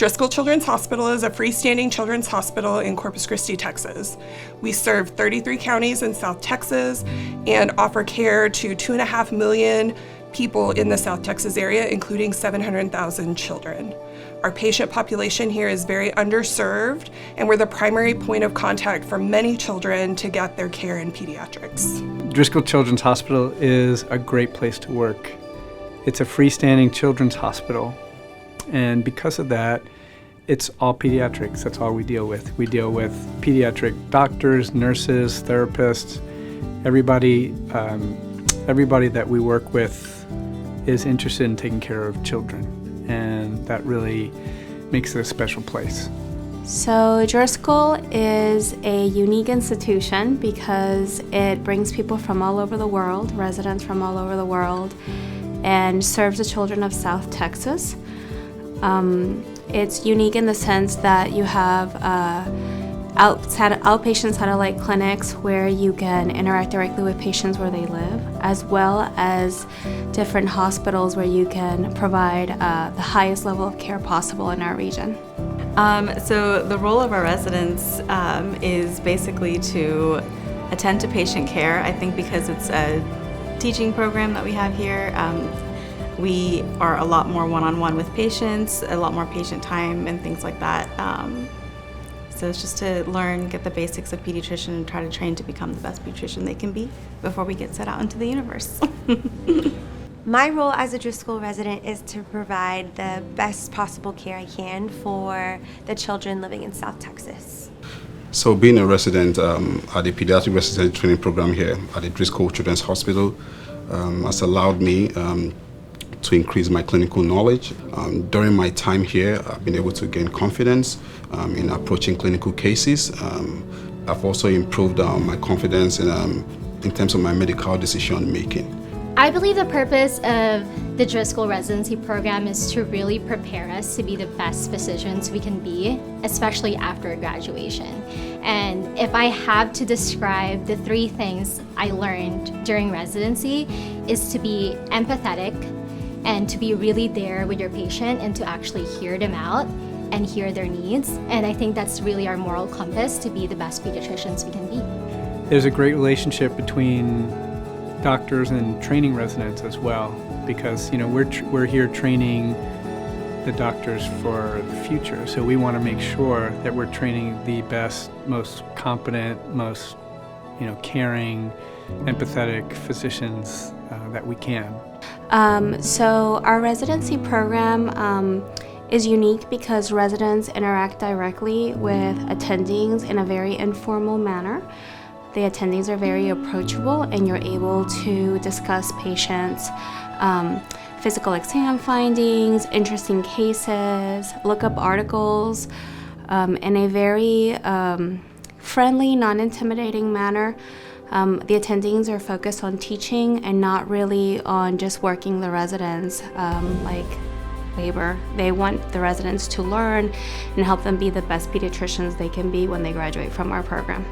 Driscoll Children's Hospital is a freestanding children's hospital in Corpus Christi, Texas. We serve 33 counties in South Texas and offer care to 2.5 million people in the South Texas area, including 700,000 children. Our patient population here is very underserved, and we're the primary point of contact for many children to get their care in pediatrics. Driscoll Children's Hospital is a great place to work. It's a freestanding children's hospital, and because of that, it's all pediatrics. That's all we deal with. We deal with pediatric doctors, nurses, therapists, everybody that we work with is interested in taking care of children, and that really makes it a special place. So Driscoll is a unique institution because it brings people from all over the world, residents from all over the world, and serves the children of South Texas. It's unique in the sense that you have outpatient satellite clinics where you can interact directly with patients where they live, as well as different hospitals where you can provide the highest level of care possible in our region. So the role of our residents is basically to attend to patient care. I think because it's a teaching program that we have here, we are a lot more one-on-one with patients, a lot more patient time and things like that. So it's just to learn, get the basics of pediatrician and try to train to become the best pediatrician they can be before we get set out into the universe. My role as a Driscoll resident is to provide the best possible care I can for the children living in South Texas. So being a resident at the pediatric residency training program here at the Driscoll Children's Hospital has allowed me to increase my clinical knowledge. During my time here, I've been able to gain confidence in approaching clinical cases. I've also improved my confidence in terms of my medical decision making. I believe the purpose of the Driscoll Residency Program is to really prepare us to be the best physicians we can be, especially after graduation. And if I have to describe the 3 things I learned during residency, is to be empathetic and to be really there with your patient and to actually hear them out and hear their needs. And I think that's really our moral compass to be the best pediatricians we can be. There's a great relationship between doctors and training residents as well, because we're here training the doctors for the future. So we want to make sure that we're training the best, most competent, most caring, empathetic physicians that we can. So our residency program is unique because residents interact directly with attendings in a very informal manner. The attendings are very approachable, and you're able to discuss patients' physical exam findings, interesting cases, look up articles in a very friendly, non-intimidating manner. The attendings are focused on teaching and not really on just working the residents like labor. They want the residents to learn and help them be the best pediatricians they can be when they graduate from our program.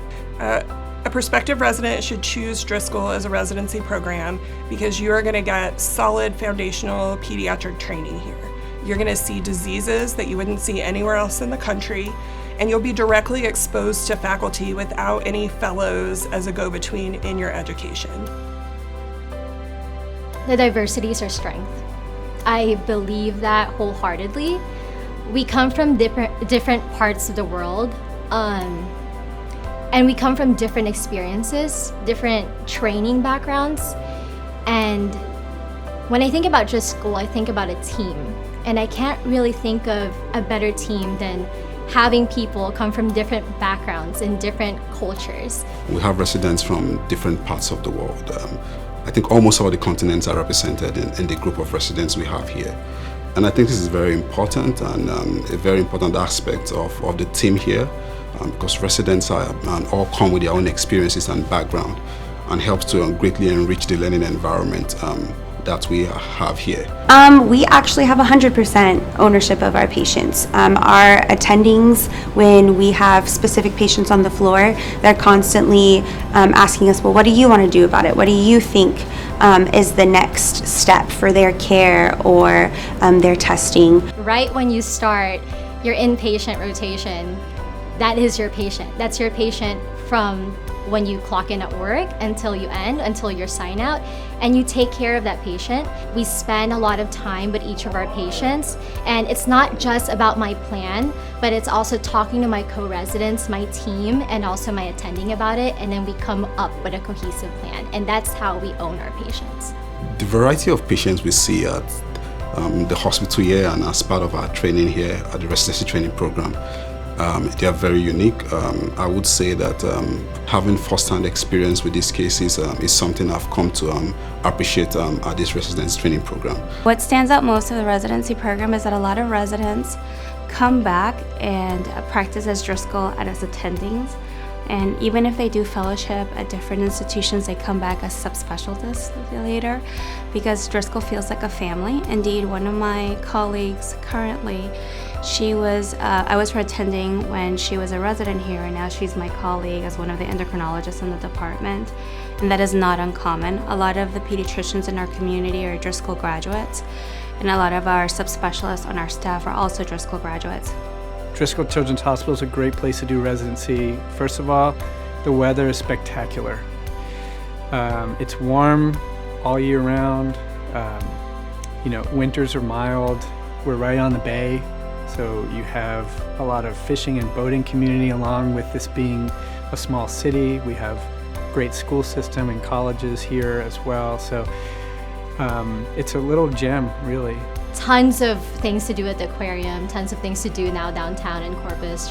A prospective resident should choose Driscoll as a residency program because you are going to get solid foundational pediatric training here. You're going to see diseases that you wouldn't see anywhere else in the country, and you'll be directly exposed to faculty without any fellows as a go-between in your education. The diversity is our strength. I believe that wholeheartedly. We come from different parts of the world, and we come from different experiences, different training backgrounds. And when I think about Driscoll, I think about a team. And I can't really think of a better team than having people come from different backgrounds and different cultures. We have residents from different parts of the world. I think almost all the continents are represented in the group of residents we have here. And I think this is very important and a very important aspect of the team here. Because residents all come with their own experiences and background, and helps to greatly enrich the learning environment that we have here. We actually have 100% ownership of our patients. Our attendings, when we have specific patients on the floor, they're constantly asking us, well, what do you want to do about it? What do you think is the next step for their care or their testing? Right when you start, your inpatient rotation, that is your patient. That's your patient from when you clock in at work until you end, until your sign out, and you take care of that patient. We spend a lot of time with each of our patients, and it's not just about my plan, but it's also talking to my co-residents, my team, and also my attending about it, and then we come up with a cohesive plan, and that's how we own our patients. The variety of patients we see at the hospital here and as part of our training here at the residency training program, they are very unique. I would say that having first-hand experience with these cases is something I've come to appreciate at this residency training program. What stands out most of the residency program is that a lot of residents come back and practice as Driscoll and as attendings. And even if they do fellowship at different institutions, they come back as subspecialists later because Driscoll feels like a family. Indeed, one of my colleagues currently, I was her attending when she was a resident here, and now she's my colleague as one of the endocrinologists in the department. And that is not uncommon. A lot of the pediatricians in our community are Driscoll graduates, and a lot of our subspecialists on our staff are also Driscoll graduates. Driscoll Children's Hospital is a great place to do residency. First of all, the weather is spectacular. It's warm all year round. Winters are mild. We're right on the bay, so you have a lot of fishing and boating community along with this being a small city. We have great school system and colleges here as well, so it's a little gem, really. Tons of things to do at the aquarium, tons of things to do now downtown in Corpus.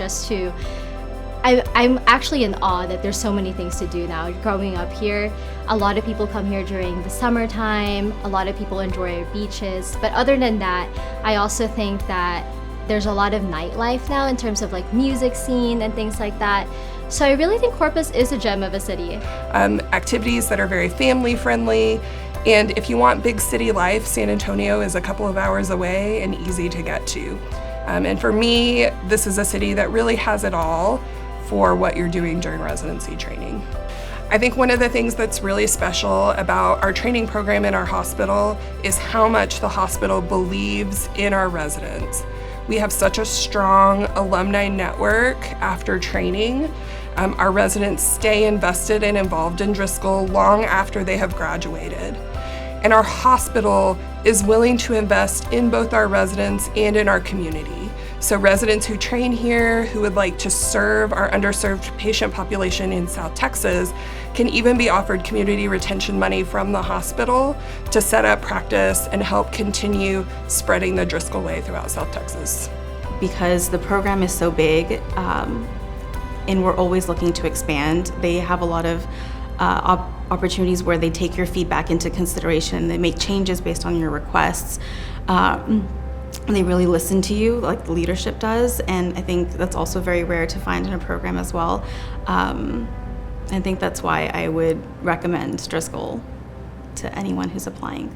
I'm actually in awe that there's so many things to do now. Growing up here, a lot of people come here during the summertime, a lot of people enjoy our beaches, but other than that, I also think that there's a lot of nightlife now in terms of like music scene and things like that. So I really think Corpus is a gem of a city. Activities that are very family friendly. And if you want big city life, San Antonio is a couple of hours away and easy to get to. And for me, this is a city that really has it all for what you're doing during residency training. I think one of the things that's really special about our training program in our hospital is how much the hospital believes in our residents. We have such a strong alumni network after training. Our residents stay invested and involved in Driscoll long after they have graduated. And our hospital is willing to invest in both our residents and in our community. So residents who train here, who would like to serve our underserved patient population in South Texas, can even be offered community retention money from the hospital to set up practice and help continue spreading the Driscoll way throughout South Texas. Because the program is so big, and we're always looking to expand, they have a lot of opportunities where they take your feedback into consideration. They make changes based on your requests. They really listen to you like the leadership does, and I think that's also very rare to find in a program as well. I think that's why I would recommend Driscoll to anyone who's applying.